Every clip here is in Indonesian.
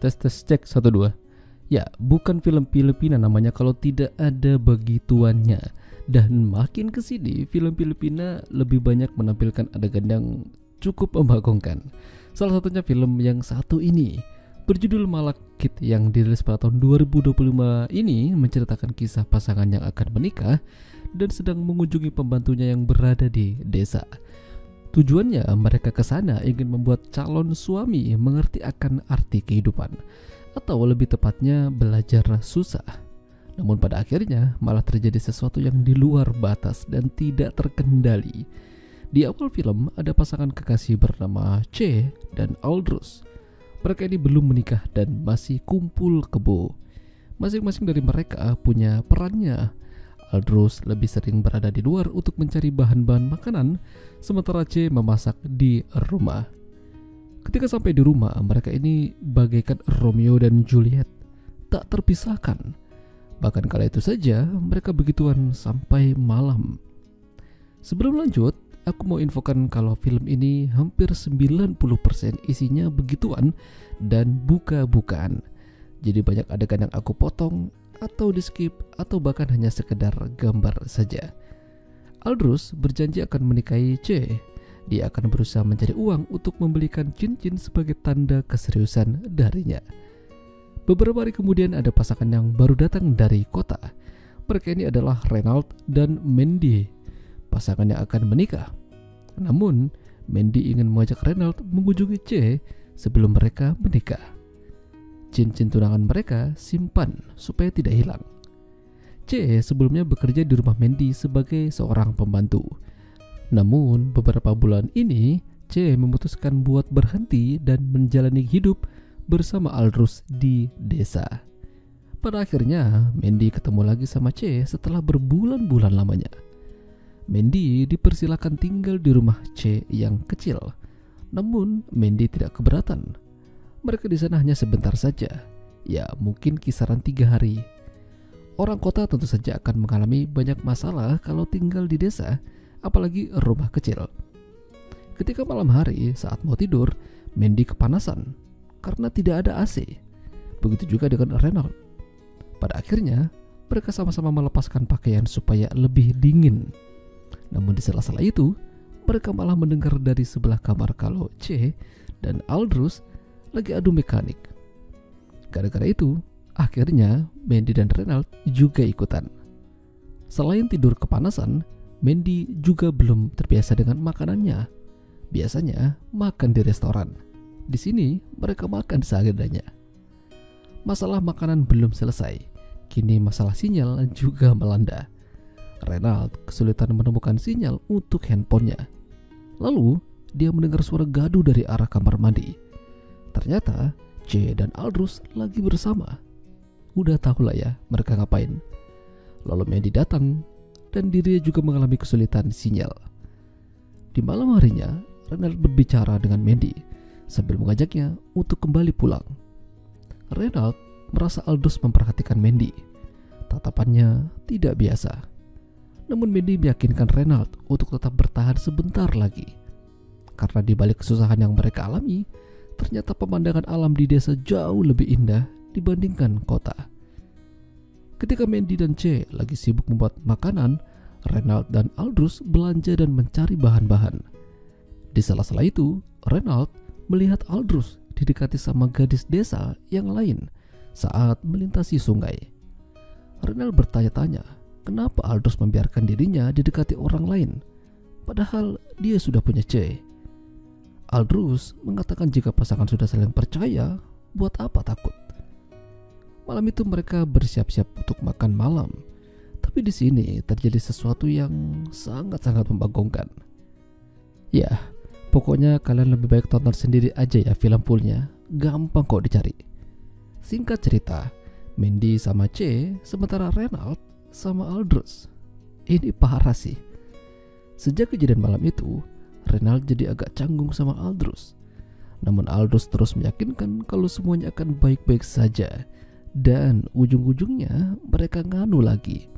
Tes cek 1 2. Ya, bukan film Filipina namanya kalau tidak ada begituannya. Dan makin kesini film Filipina lebih banyak menampilkan adegan yang cukup membagongkan. Salah satunya film yang satu ini berjudul Malakit yang dirilis pada tahun 2025 ini menceritakan kisah pasangan yang akan menikah dan sedang mengunjungi pembantunya yang berada di desa. Tujuannya mereka ke sana ingin membuat calon suami mengerti akan arti kehidupan, atau lebih tepatnya belajar susah. Namun pada akhirnya malah terjadi sesuatu yang di luar batas dan tidak terkendali. Di awal film ada pasangan kekasih bernama C dan Aldrus. Mereka ini belum menikah dan masih kumpul kebo. Masing-masing dari mereka punya perannya. Aldrus lebih sering berada di luar untuk mencari bahan-bahan makanan, sementara C memasak di rumah. Ketika sampai di rumah, mereka ini bagaikan Romeo dan Juliet, tak terpisahkan. Bahkan kala itu saja, mereka begituan sampai malam. Sebelum lanjut, aku mau infokan kalau film ini hampir 90% isinya begituan dan buka-bukaan. Jadi banyak adegan yang aku potong atau di skip atau bahkan hanya sekedar gambar saja. Aldrus berjanji akan menikahi C. Dia akan berusaha mencari uang untuk membelikan cincin sebagai tanda keseriusan darinya. Beberapa hari kemudian ada pasangan yang baru datang dari kota. Mereka ini adalah Renald dan Mandy, pasangan yang akan menikah. Namun, Mandy ingin mengajak Renald mengunjungi C sebelum mereka menikah. Cincin tunangan mereka simpan supaya tidak hilang. C sebelumnya bekerja di rumah Mandy sebagai seorang pembantu. Namun beberapa bulan ini C memutuskan buat berhenti dan menjalani hidup bersama Aldrus di desa. Pada akhirnya Mandy ketemu lagi sama C setelah berbulan-bulan lamanya. Mandy dipersilakan tinggal di rumah C yang kecil. Namun Mandy tidak keberatan. Mereka di sana hanya sebentar saja, ya mungkin kisaran 3 hari. Orang kota tentu saja akan mengalami banyak masalah kalau tinggal di desa, apalagi rumah kecil. Ketika malam hari saat mau tidur, Mandy kepanasan karena tidak ada AC. Begitu juga dengan Renald. Pada akhirnya, mereka sama-sama melepaskan pakaian supaya lebih dingin. Namun di sela-sela itu, mereka malah mendengar dari sebelah kamar kalau C dan Aldrus lagi adu mekanik. Gara-gara itu, akhirnya Mandy dan Renald juga ikutan. Selain tidur kepanasan, Mandy juga belum terbiasa dengan makanannya. Biasanya makan di restoran. Di sini mereka makan seadanya. Masalah makanan belum selesai. Kini masalah sinyal juga melanda. Renald kesulitan menemukan sinyal untuk handphonenya. Lalu dia mendengar suara gaduh dari arah kamar mandi. Ternyata C dan Aldrus lagi bersama. Udah tahu lah ya mereka ngapain. Lalu Mandy datang dan dirinya juga mengalami kesulitan sinyal. Di malam harinya, Renald berbicara dengan Mandy sambil mengajaknya untuk kembali pulang. Renald merasa Aldrus memperhatikan Mandy. Tatapannya tidak biasa. Namun Mandy meyakinkan Renald untuk tetap bertahan sebentar lagi. Karena di balik kesusahan yang mereka alami, ternyata pemandangan alam di desa jauh lebih indah dibandingkan kota. Ketika Mandy dan C lagi sibuk membuat makanan, Renald dan Aldrus belanja dan mencari bahan-bahan. Di sela-sela itu, Renald melihat Aldrus didekati sama gadis desa yang lain saat melintasi sungai. Renald bertanya-tanya, kenapa Aldrus membiarkan dirinya didekati orang lain, padahal dia sudah punya C. Aldrus mengatakan jika pasangan sudah saling percaya, buat apa takut? Malam itu mereka bersiap-siap untuk makan malam. Tapi di sini terjadi sesuatu yang sangat-sangat membagongkan. Ya, pokoknya kalian lebih baik tonton sendiri aja ya film fullnya. Gampang kok dicari. Singkat cerita, Mandy sama C, sementara Renald sama Aldrus. Ini parah sih. Sejak kejadian malam itu, Renald jadi agak canggung sama Aldrus. Namun Aldrus terus meyakinkan kalau semuanya akan baik-baik saja. Dan ujung-ujungnya mereka nganu lagi.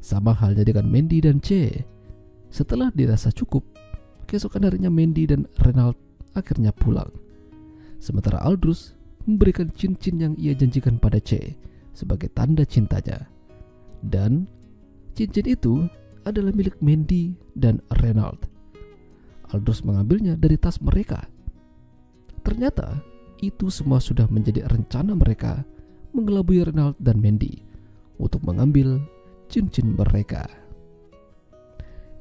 Sama halnya dengan Mandy dan C. Setelah dirasa cukup, keesokan harinya Mandy dan Renald akhirnya pulang. Sementara Aldrus memberikan cincin yang ia janjikan pada C sebagai tanda cintanya. Dan cincin itu adalah milik Mandy dan Reynald. Aldous mengambilnya dari tas mereka. Ternyata itu semua sudah menjadi rencana mereka mengelabui Reynald dan Mandy untuk mengambil cincin mereka.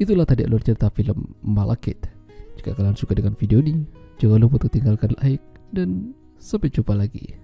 Itulah tadi alur cerita film Malekith. Jika kalian suka dengan video ini, jangan lupa untuk tinggalkan like dan sampai jumpa lagi.